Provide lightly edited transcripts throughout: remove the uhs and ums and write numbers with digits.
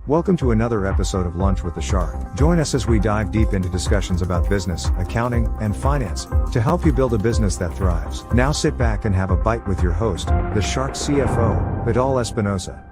Welcome to another episode of Lunch with the Shark. Join us as we dive deep into discussions about business, accounting, and finance to help you build a business that thrives. Now sit back and have a bite with your host, the Shark CFO, Vidal Espinosa.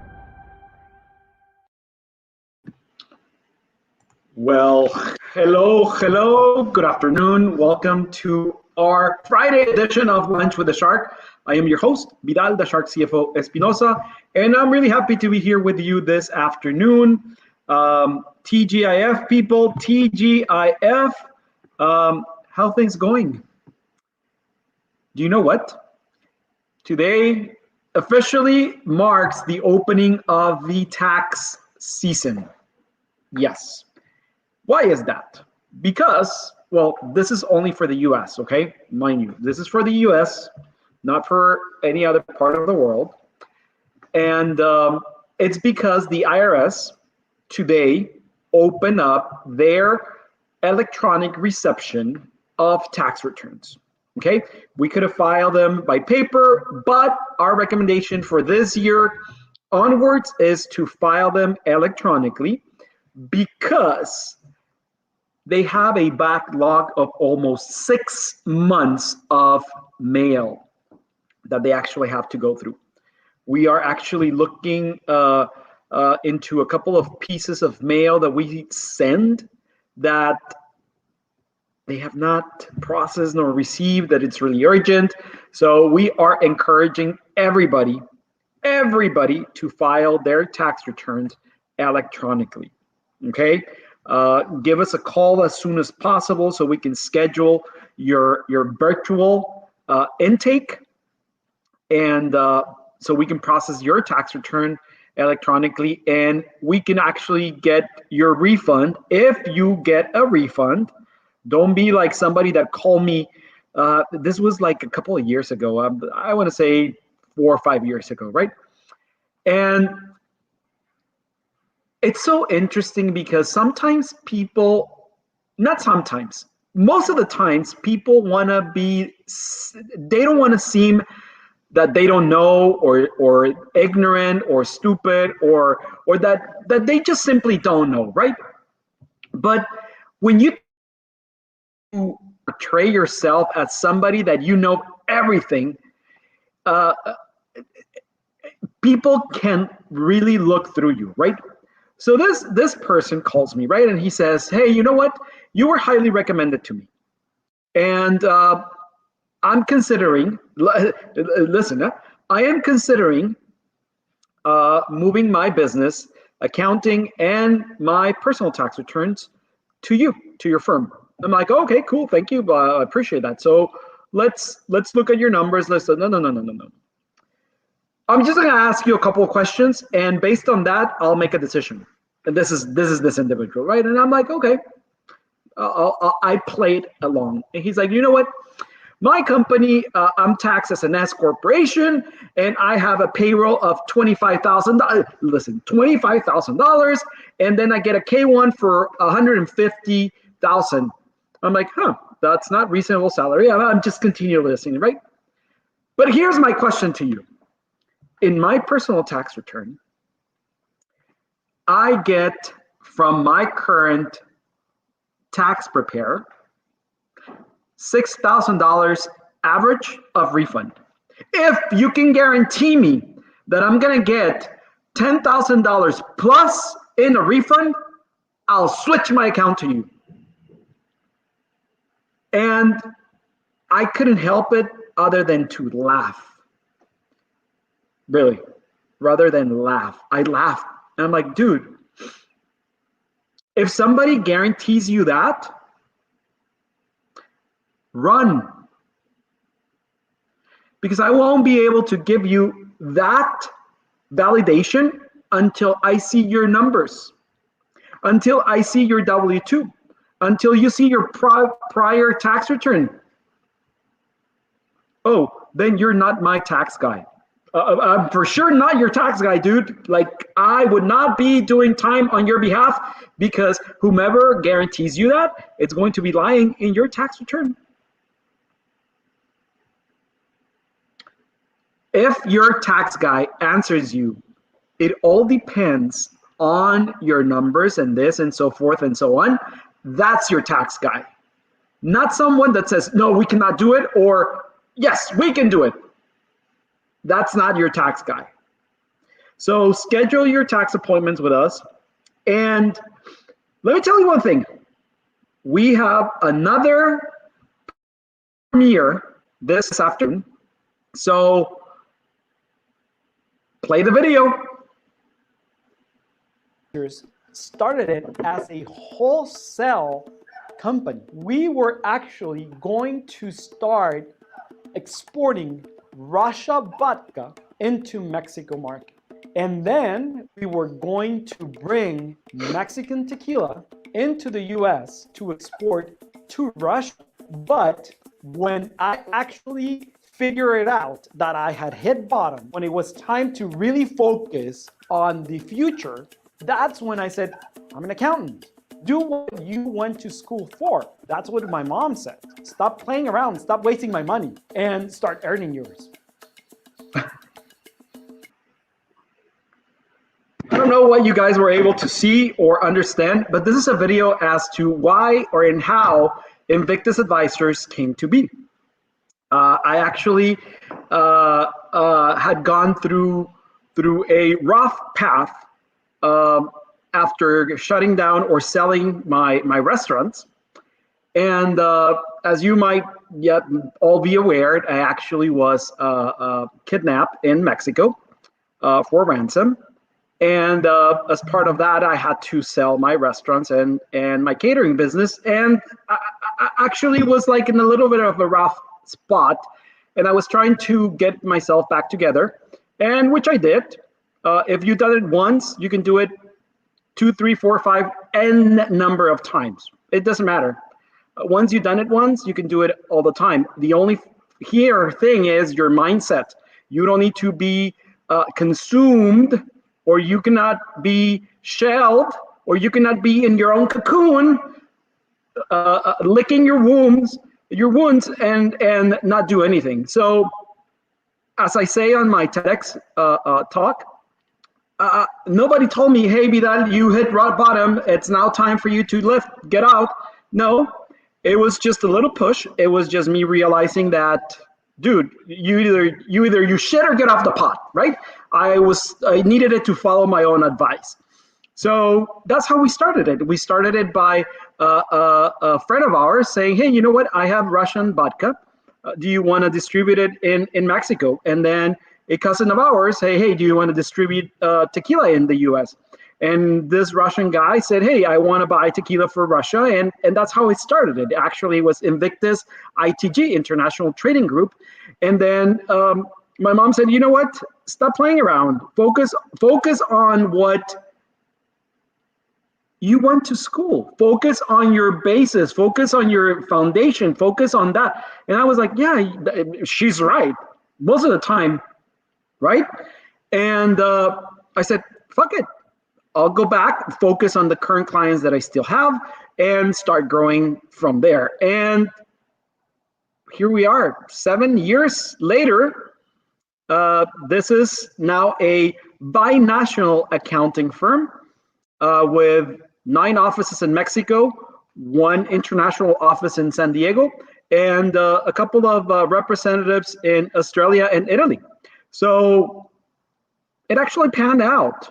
Well, hello, good afternoon. Welcome to our Friday edition of Lunch with the Shark. I am your host, Vidal, the Shark CFO Espinosa, and I'm really happy to be here with you this afternoon. TGIF people, TGIF, how things going? Do you know what? Today officially marks the opening of the tax season. Yes. Why is that? Because, well, this is only for the US, okay? Mind you, this is for the US, not for any other part of the world. And it's because the IRS today opened up their electronic reception of tax returns, okay? We could have filed them by paper, but our recommendation for this year onwards is to file them electronically because they have a backlog of almost 6 months of mail that they actually have to go through. We are actually looking into a couple of pieces of mail that we send that they have not processed nor received, that it's really urgent. So we are encouraging everybody to file their tax returns electronically, okay? Give us a call as soon as possible so we can schedule your virtual intake, and so we can process your tax return electronically, and we can actually get your refund. If you get a refund, don't be like somebody that called me. This was like a couple of years ago. I want to say 4 or 5 years ago, right? And it's so interesting because sometimes people, not sometimes, most of the times people want to be, they don't want to seem that they don't know or ignorant or stupid or that they just simply don't know, right? But when you portray yourself as somebody that you know everything, people can really look through you, right? So this person calls me, right? And he says, hey, you know what? You were highly recommended to me. And I'm considering, listen, I am considering moving my business, accounting, and my personal tax returns to you, to your firm. I'm like, okay, cool, thank you. I appreciate that. So let's look at your numbers. No. I'm just going to ask you a couple of questions, and based on that, I'll make a decision. And this is this individual, right? And I'm like, okay. I played along. And he's like, you know what? My company, I'm taxed as an S corporation, and I have a payroll of $25,000. Listen, $25,000, and then I get a K1 for $150,000. I'm like, that's not reasonable salary. I'm just continue listening, right? But here's my question to you. In my personal tax return, I get from my current tax preparer $6,000 average of refund. If you can guarantee me that I'm going to get $10,000 plus in a refund, I'll switch my account to you. And I couldn't help it other than to laugh. Really, rather than laugh. I laughed. And I'm like, dude, if somebody guarantees you that, run. Because I won't be able to give you that validation until I see your numbers, until I see your W-2, until you see your prior tax return. Oh, then you're not my tax guy. I'm for sure not your tax guy, dude. Like, I would not be doing time on your behalf, because whomever guarantees you that, it's going to be lying in your tax return. If your tax guy answers you, it all depends on your numbers and this and so forth and so on, that's your tax guy. Not someone that says, no, we cannot do it, or yes, we can do it. That's not your tax guy. So schedule your tax appointments with us. And let me tell you one thing. We have another premiere this afternoon. So play the video. Started it as a wholesale company. We were actually going to start exporting Russia vodka into Mexico market. And then we were going to bring Mexican tequila into the US to export to Russia. But when I actually figured out that I had hit bottom, when it was time to really focus on the future, that's when I said, I'm an accountant. Do what you went to school for. That's what my mom said. Stop playing around, stop wasting my money, and start earning yours. I don't know what you guys were able to see or understand, but this is a video as to why or in how Invictus Advisors came to be. I actually had gone through a rough path after shutting down or selling my restaurants. And as you might yet all be aware, I actually was kidnapped in Mexico for ransom. And as part of that, I had to sell my restaurants and my catering business. And I actually was like in a little bit of a rough spot. And I was trying to get myself back together, and which I did. If you've done it once, you can do it 2, 3, 4, 5, n number of times. It doesn't matter. Once you've done it once, you can do it all the time. The only thing is your mindset. You don't need to be consumed, or you cannot be shelled, or you cannot be in your own cocoon, licking your wounds and not do anything. So as I say on my TEDx talk, nobody told me, hey, Vidal, you hit rock bottom. It's now time for you to lift, get out. No, it was just a little push. It was just me realizing that, dude, you either you shit or get off the pot, right? I needed it to follow my own advice. So that's how we started it. We started it by a friend of ours saying, hey, you know what? I have Russian vodka. Do you want to distribute it in Mexico? And then a cousin of ours, hey, do you want to distribute tequila in the US? And this Russian guy said, hey, I want to buy tequila for Russia. And that's how it started. It actually was Invictus ITG, International Trading Group. And then my mom said, you know what? Stop playing around. Focus on what you went to school. Focus on your basis. Focus on your foundation. Focus on that. And I was like, yeah, she's right. Most of the time, right? And I said, fuck it. I'll go back, focus on the current clients that I still have, and start growing from there. And here we are, 7 years later. This is now a binational accounting firm with 9 offices in Mexico, 1 international office in San Diego, and a couple of representatives in Australia and Italy. So it actually panned out.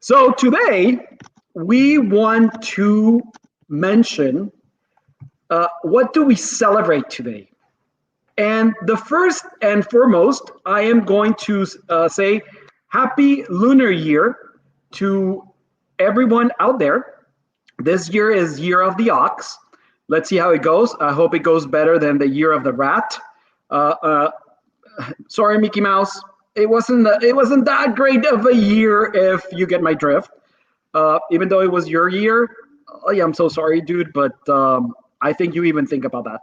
So today, we want to mention what do we celebrate today? And the first and foremost, I am going to say Happy Lunar Year to everyone out there. This year is Year of the Ox. Let's see how it goes. I hope it goes better than the Year of the Rat. Sorry, Mickey Mouse. It wasn't that great of a year, if you get my drift. Even though it was your year. Oh yeah, I'm so sorry, dude, but I think you even think about that.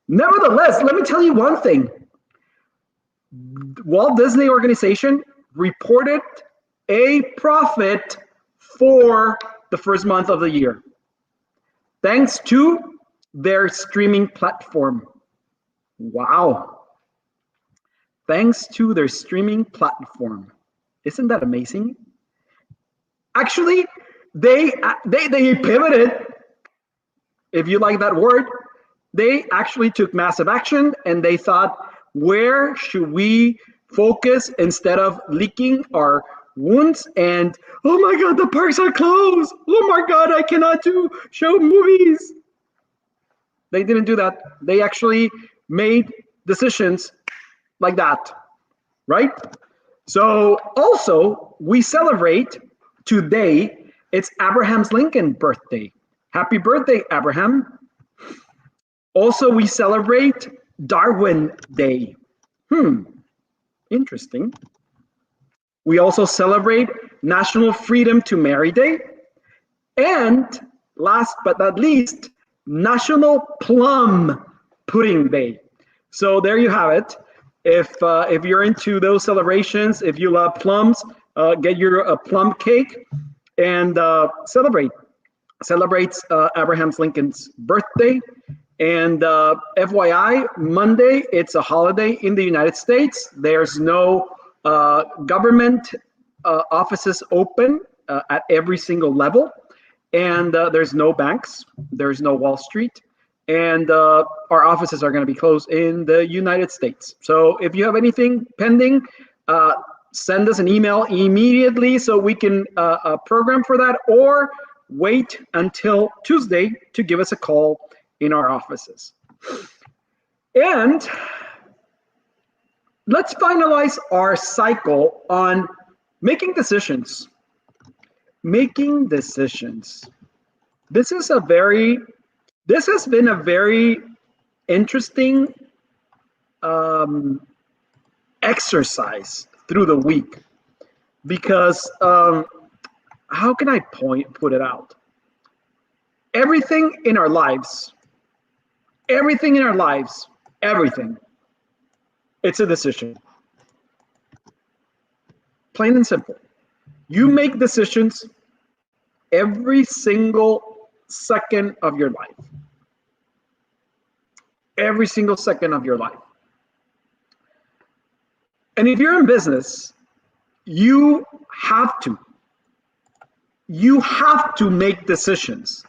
Nevertheless, let me tell you one thing. Walt Disney Organization reported a profit for the first month of the year, thanks to their streaming platform. Wow. Thanks to their streaming platform. Isn't that amazing? Actually, they pivoted, if you like that word. They actually took massive action, and they thought, where should we focus instead of licking our wounds? And oh my God, the parks are closed. Oh my God, I cannot show movies. They didn't do that. They actually made decisions like that, right? So also, we celebrate today, it's Abraham Lincoln's birthday. Happy birthday, Abraham. Also, we celebrate Darwin Day. Interesting. We also celebrate National Freedom to Marry Day. And last but not least, National Plum Pudding Day. So there you have it. If you're into those celebrations, if you love plums, get your plum cake and celebrate. Celebrates Abraham Lincoln's birthday. And FYI, Monday, it's a holiday in the United States. There's no government offices open at every single level. And there's no banks. There's no Wall Street. And our offices are going to be closed in the United States. So if you have anything pending, send us an email immediately so we can program for that, or wait until Tuesday to give us a call in our offices. And let's finalize our cycle on making decisions. Making decisions. This has been a very interesting exercise through the week, because how can I put it out? Everything in our lives, it's a decision. Plain and simple. You make decisions every single second of your life. Every single second of your life. And if you're in business, you have to make decisions.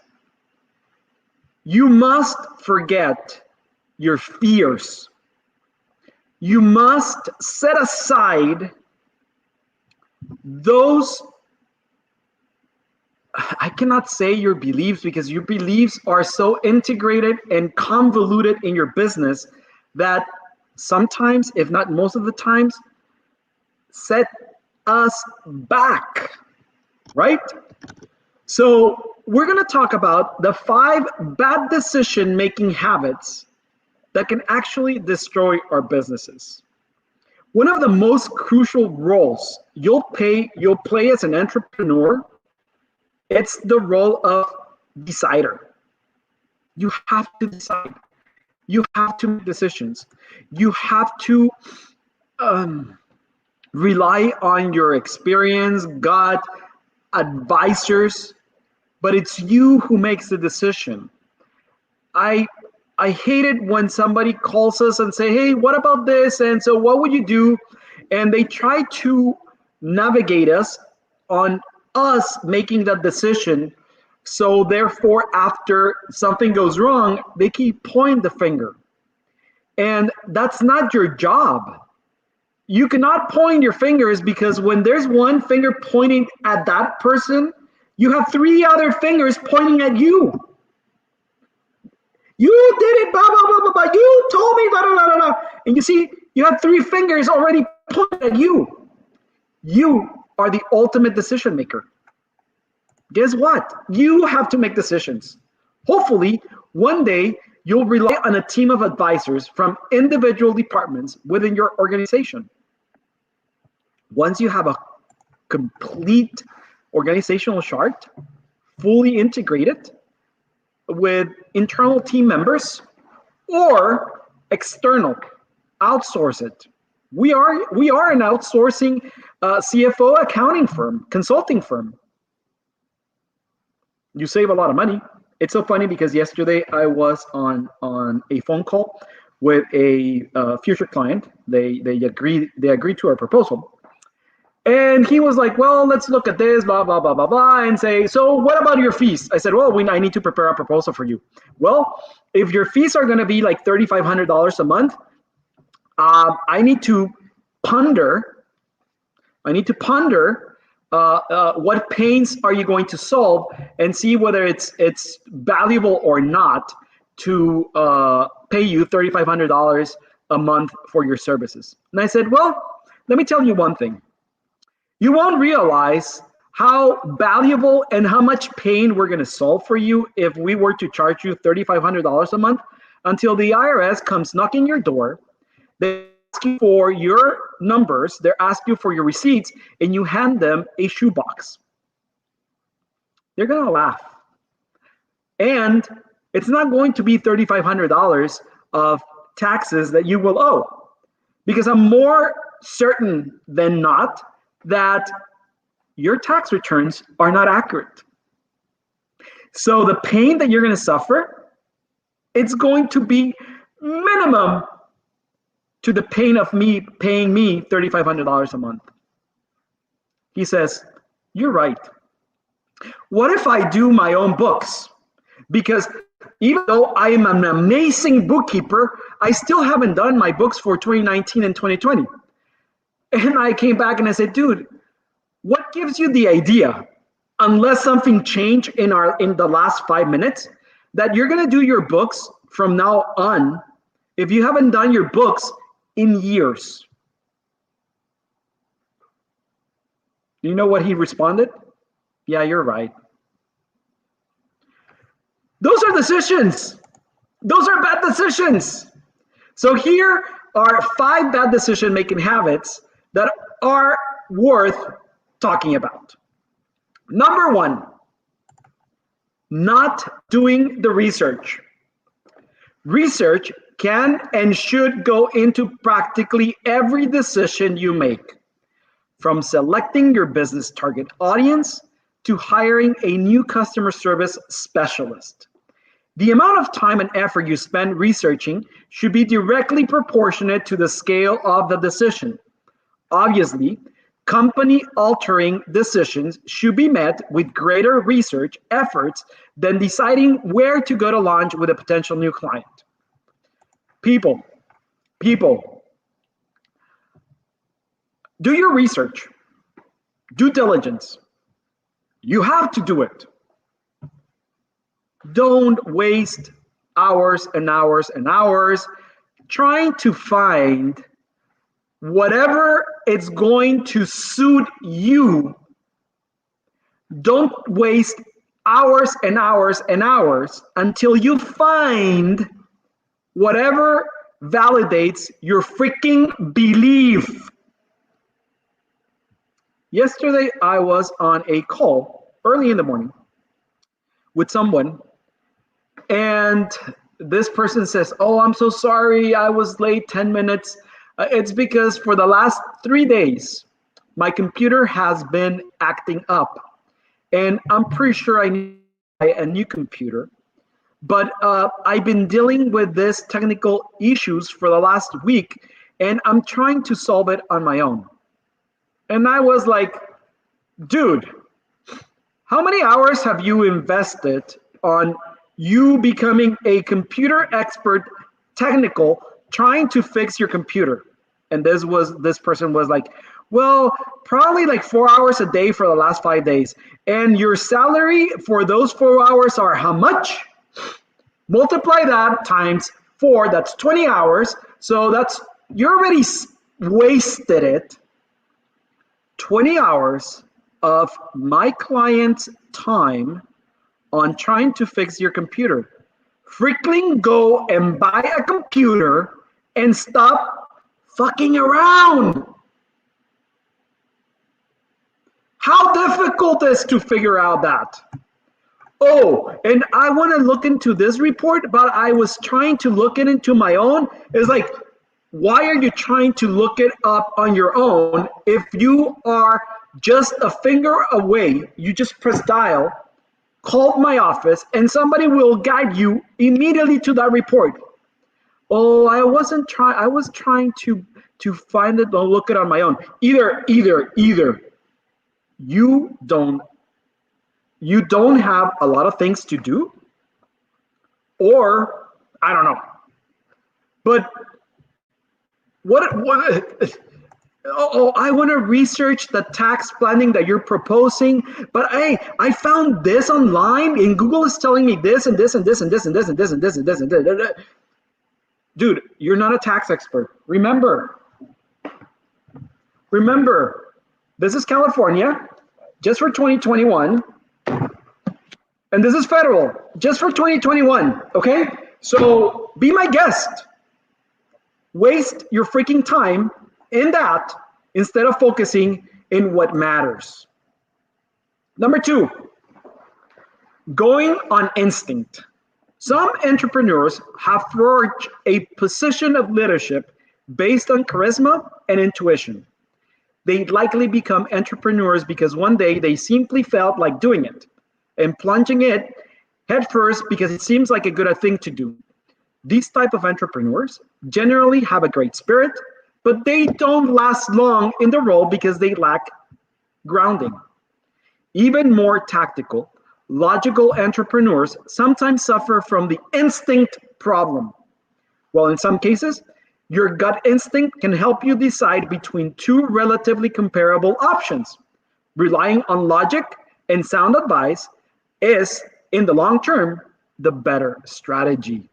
You must forget your fears. You must set aside those, I cannot say your beliefs, because your beliefs are so integrated and convoluted in your business that sometimes, if not most of the times, set us back, right? So we're going to talk about the 5 bad decision-making habits that can actually destroy our businesses. One of the most crucial roles you'll play as an entrepreneur, it's the role of decider. You have to decide. You have to make decisions. You have to rely on your experience, gut, advisors, but it's you who makes the decision. I hate it when somebody calls us and say, hey, what about this? And so what would you do? And they try to navigate us on us making that decision. So therefore, after something goes wrong, they keep pointing the finger. And that's not your job. You cannot point your fingers, because when there's one finger pointing at that person, you have 3 other fingers pointing at you. You did it, blah, blah, blah, blah, blah. You told me, blah, blah, blah, blah. And you see, you have 3 fingers already pointing at you. You are the ultimate decision maker. Guess what? You have to make decisions. Hopefully, one day, you'll rely on a team of advisors from individual departments within your organization. Once you have a complete organizational chart, fully integrated with internal team members or external, outsource it. We are an outsourcing CFO accounting firm, consulting firm. You save a lot of money. It's so funny because yesterday I was on a phone call with a future client. They agreed to our proposal, And he was like, well, let's look at this, blah, blah, blah, blah, blah, and say, so what about your fees? I said, well, I need to prepare a proposal for you. Well, if your fees are going to be like $3,500 a month, I need to ponder what pains are you going to solve and see whether it's valuable or not to pay you $3,500 a month for your services. And I said, well, let me tell you one thing. You won't realize how valuable and how much pain we're going to solve for you if we were to charge you $3,500 a month until the IRS comes knocking your door. They ask you for your numbers, they ask you for your receipts, and you hand them a shoebox. They're going to laugh. And it's not going to be $3,500 of taxes that you will owe, because I'm more certain than not that your tax returns are not accurate. So the pain that you're going to suffer, it's going to be minimum to the pain of me paying me $3,500 a month. He says, you're right. What if I do my own books? Because even though I am an amazing bookkeeper, I still haven't done my books for 2019 and 2020. And I came back and I said, dude, what gives you the idea, unless something changed in the last 5 minutes, that you're going to do your books from now on if you haven't done your books in years? You know what he responded? Yeah, you're right. Those are decisions. Those are bad decisions. So here are 5 bad decision-making habits that are worth talking about. Number 1, not doing the research. Research can and should go into practically every decision you make, from selecting your business target audience to hiring a new customer service specialist. The amount of time and effort you spend researching should be directly proportionate to the scale of the decision. Obviously, company-altering decisions should be met with greater research efforts than deciding where to go to lunch with a potential new client. People, do your research, due diligence. You have to do it. Don't waste hours and hours and hours trying to find whatever it's going to suit you. Don't waste hours and hours and hours until you find whatever validates your freaking belief. Yesterday, I was on a call early in the morning with someone, and this person says, oh, I'm so sorry, I was late 10 minutes. It's because for the last 3 days, my computer has been acting up, and I'm pretty sure I need a new computer. But I've been dealing with this technical issues for the last week, and I'm trying to solve it on my own. And I was like, dude, how many hours have you invested on you becoming a computer expert, technical, trying to fix your computer? And this person was like, well, probably like 4 hours a day for the last 5 days. And your salary for those 4 hours are how much? Multiply that times 4, that's 20 hours. So you already wasted it. 20 hours of my client's time on trying to fix your computer. Freaking go and buy a computer and stop fucking around. How difficult is it to figure out that? Oh, and I want to look into this report, but I was trying to look it into my own. It's like, why are you trying to look it up on your own if you are just a finger away? You just press dial, call my office, and somebody will guide you immediately to that report. Oh, I wasn't trying. I was trying to find it or look it on my own. Either you don't have a lot of things to do, or I don't know. But what? Oh, I want to research the tax planning that you're proposing. But hey, I found this online, and Google is telling me this and this and this and this and this and this and this and this and this. Dude, you're not a tax expert. Remember, this is California, just for 2021, and this is federal, just for 2021, okay? So be my guest. Waste your freaking time in that instead of focusing in what matters. Number 2, going on instinct. Some entrepreneurs have forged a position of leadership based on charisma and intuition. They likely become entrepreneurs because one day they simply felt like doing it and plunging it headfirst because it seems like a good thing to do. These type of entrepreneurs generally have a great spirit, but they don't last long in the role because they lack grounding. Even more tactical, logical entrepreneurs sometimes suffer from the instinct problem. Well, in some cases, your gut instinct can help you decide between two relatively comparable options. Relying on logic and sound advice is, in the long term, the better strategy.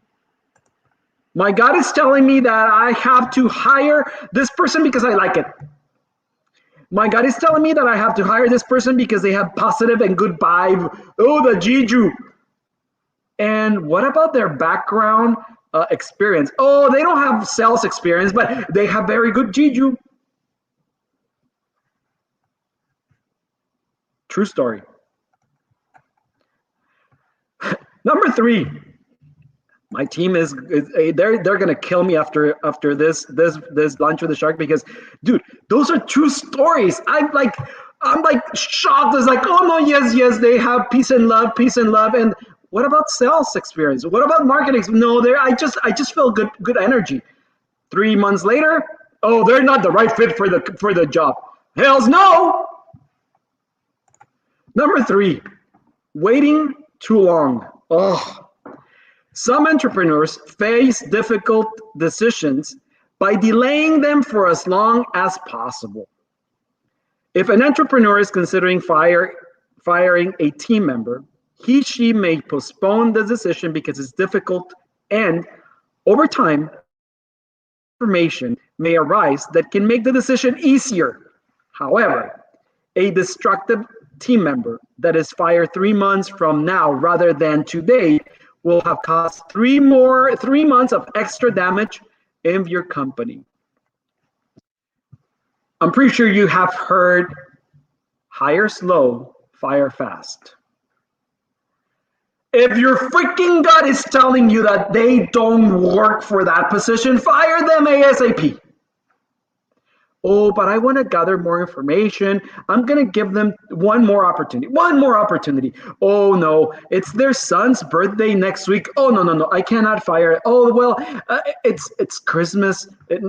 My gut is telling me that I have to hire this person because I like it. My gut is telling me that I have to hire this person because they have positive and good vibe. Oh, the Jiju. And what about their background experience? Oh, they don't have sales experience, but they have very good Jiju. True story. Number 3. My team is they're gonna kill me after this lunch with the shark because, dude, those are true stories. I'm like shocked. It's like, oh no, yes, they have peace and love, and what about sales experience? What about marketing? No, I just feel good energy. 3 months later, oh, they're not the right fit for the job. Hells no. Number 3, waiting too long. Oh. Some entrepreneurs face difficult decisions by delaying them for as long as possible. If an entrepreneur is considering firing a team member, she may postpone the decision because it's difficult, and over time, information may arise that can make the decision easier. However, a destructive team member that is fired 3 months from now rather than today will have caused 3 months of extra damage in your company. I'm pretty sure you have heard hire slow, fire fast. If your freaking gut is telling you that they don't work for that position, fire them ASAP. Oh, but I want to gather more information. I'm going to give them one more opportunity. Oh, no, it's their son's birthday next week. Oh, no, I cannot fire it. Oh, well, it's Christmas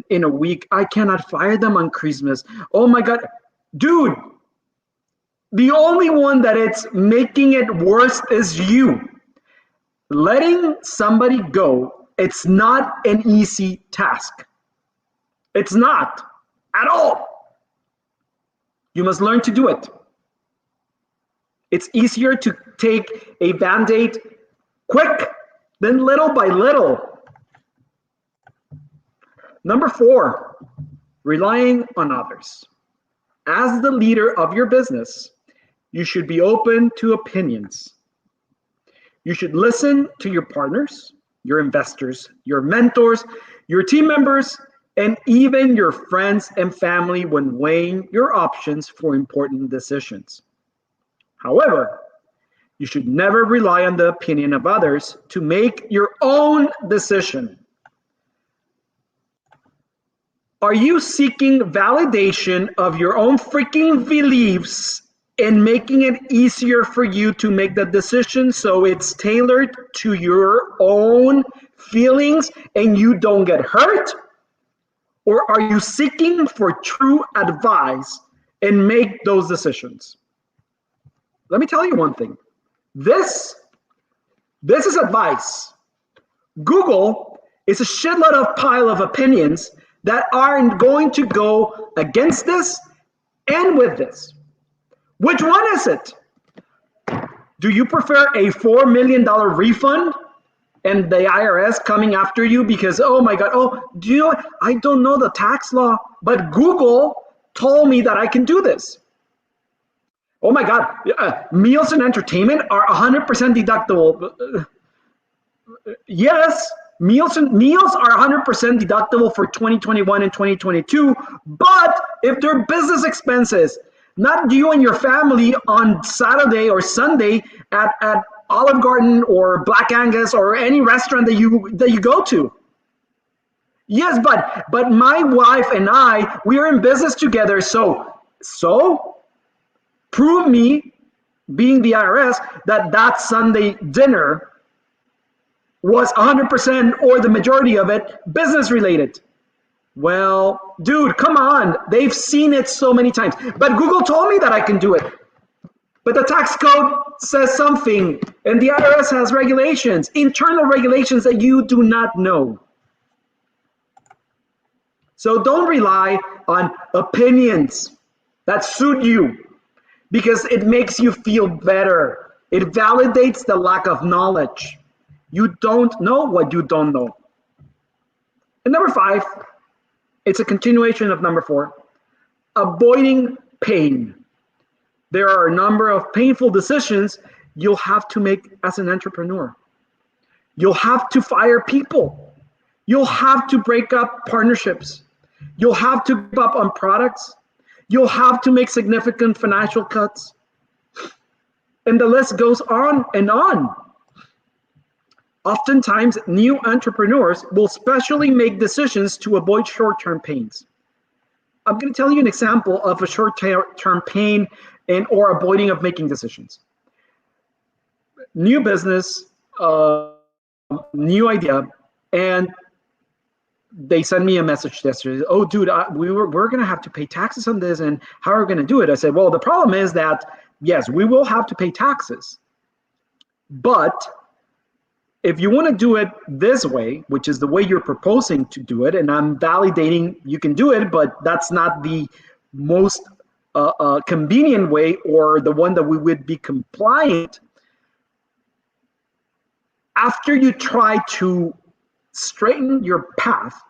in a week. I cannot fire them on Christmas. Oh, my God. Dude, the only one that it's making it worse is you. Letting somebody go, it's not an easy task. It's not. At all. You must learn to do it. It's easier to take a Band-Aid quick than little by little. Number 4, relying on others. As the leader of your business, you should be open to opinions. You should listen to your partners, your investors, your mentors, your team members, and even your friends and family when weighing your options for important decisions. However, you should never rely on the opinion of others to make your own decision. Are you seeking validation of your own freaking beliefs and making it easier for you to make the decision so it's tailored to your own feelings and you don't get hurt? Or are you seeking for true advice and make those decisions? Let me tell you one thing. This is advice. Google is a shitload of pile of opinions that are going to go against this and with this. Which one is it? Do you prefer a $4 million refund and the IRS coming after you because, oh my God, do you know what? I don't know the tax law, but Google told me that I can do this. Oh my God, meals and entertainment are 100% deductible. Yes, meals are 100% deductible for 2021 and 2022, but if they're business expenses, not you and your family on Saturday or Sunday at Olive Garden or Black Angus or any restaurant that you go to. Yes, but my wife and I, we are in business together, so prove me, being the IRS, that Sunday dinner was 100% or the majority of it business related. Well, dude, come on. They've seen it so many times. But Google told me that I can do it. But the tax code says something, and the IRS has regulations, internal regulations that you do not know. So don't rely on opinions that suit you because it makes you feel better. It validates the lack of knowledge. You don't know what you don't know. And number 5, it's a continuation of number 4, avoiding pain. There are a number of painful decisions you'll have to make as an entrepreneur. You'll have to fire people. You'll have to break up partnerships. You'll have to give up on products. You'll have to make significant financial cuts. And the list goes on and on. Oftentimes, new entrepreneurs will specially make decisions to avoid short-term pains. I'm going to tell you an example of a short-term pain or avoiding of making decisions. New business, new idea, and they sent me a message yesterday. Oh, dude, we're going to have to pay taxes on this, and how are we going to do it? I said, well, the problem is that, yes, we will have to pay taxes, but if you want to do it this way, which is the way you're proposing to do it, and I'm validating you can do it, but that's not the most convenient way or the one that we would be compliant. After you try to straighten your path,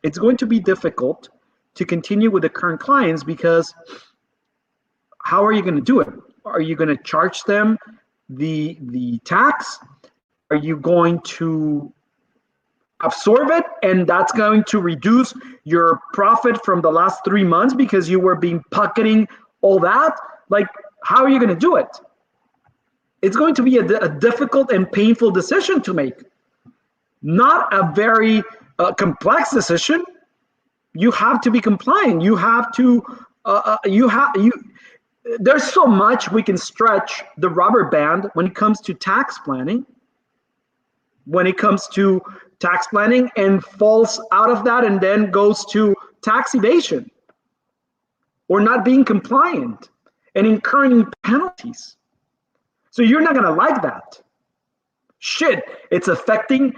it's going to be difficult to continue with the current clients because how are you going to do it? Are you going to charge them the tax? Are you going to absorb it and that's going to reduce your profit from the last 3 months because you were pocketing all that? Like, how are you going to do it? It's going to be a difficult and painful decision to make. Not a very complex decision. You have to be compliant. You have to, there's so much we can stretch the rubber band when it comes to tax planning. When it comes to tax planning and falls out of that and then goes to tax evasion or not being compliant and incurring penalties. So you're not going to like that. Shit, it's affecting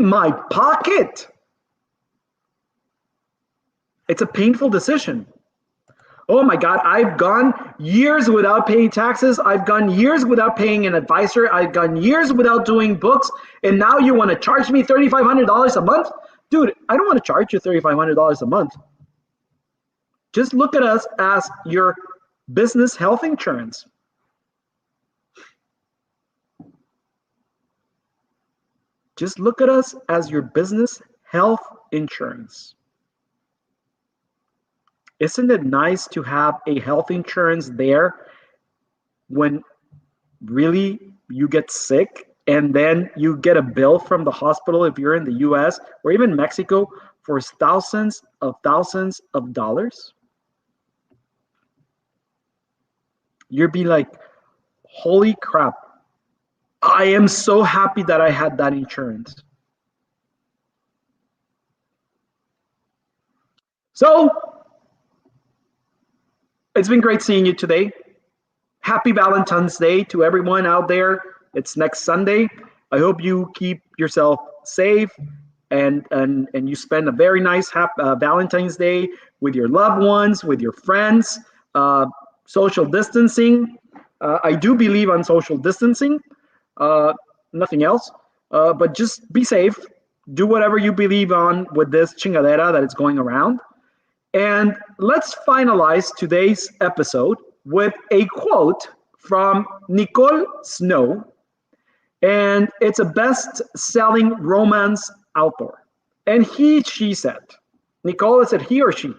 my pocket. It's a painful decision. Oh my God, I've gone years without paying taxes. I've gone years without paying an advisor. I've gone years without doing books. And now you want to charge me $3,500 a month? Dude, I don't want to charge you $3,500 a month. Just look at us as your business health insurance. Just look at us as your business health insurance. Isn't it nice to have a health insurance there when really you get sick and then you get a bill from the hospital if you're in the US or even Mexico for thousands of dollars? You'd be like, holy crap, I am so happy that I had that insurance. So, it's been great seeing you today. Happy Valentine's Day to everyone out there. It's next Sunday. I hope you keep yourself safe and you spend a very nice Valentine's Day with your loved ones, with your friends. Social distancing. I do believe on social distancing. Nothing else. But just be safe. Do whatever you believe on with this chingadera that is going around. And let's finalize today's episode with a quote from Nicole Snow. And it's a best-selling romance author. And she said, Nicole, is it he or she?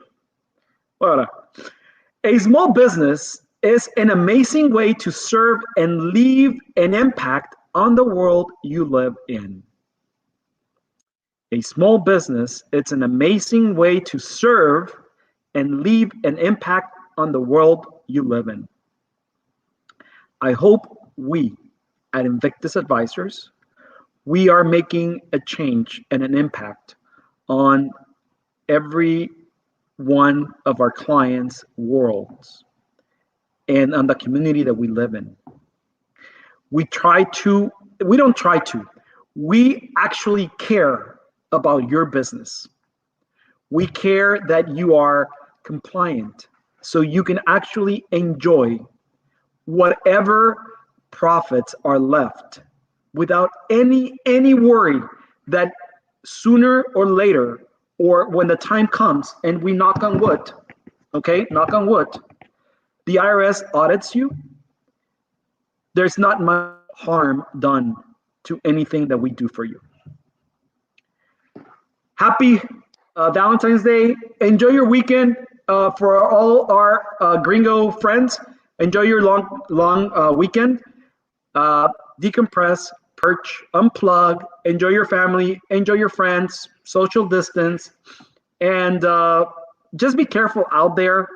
Well, a small business is an amazing way to serve and leave an impact on the world you live in. A small business, it's an amazing way to serve and leave an impact on the world you live in. I hope we at Invictus Advisors, we are making a change and an impact on every one of our clients' worlds and on the community that we live in. We actually care about your business. We care that you are compliant so you can actually enjoy whatever profits are left without any worry that sooner or later, or when the time comes and we knock on wood, okay, knock on wood, the IRS audits you, there's not much harm done to anything that we do for you. Happy Valentine's Day. Enjoy your weekend. For all our gringo friends, enjoy your long weekend. Decompress, perch, unplug, enjoy your family, enjoy your friends, social distance, and just be careful out there.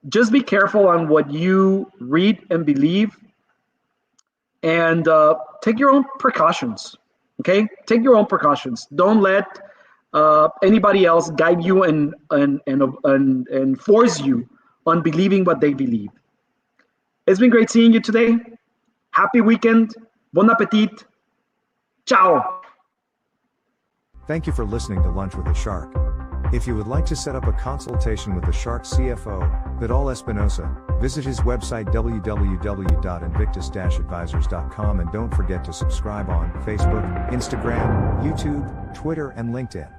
Just be careful on what you read and believe, and take your own precautions, okay? Take your own precautions. Don't let anybody else guide you and force you on believing what they believe. It's been great seeing you today. Happy weekend. Bon appetit. Ciao. Thank you for listening to Lunch with the Shark. If you would like to set up a consultation with the Shark CFO, Vidal Espinosa, visit his website www.invictus-advisors.com and don't forget to subscribe on Facebook, Instagram, YouTube, Twitter, and LinkedIn.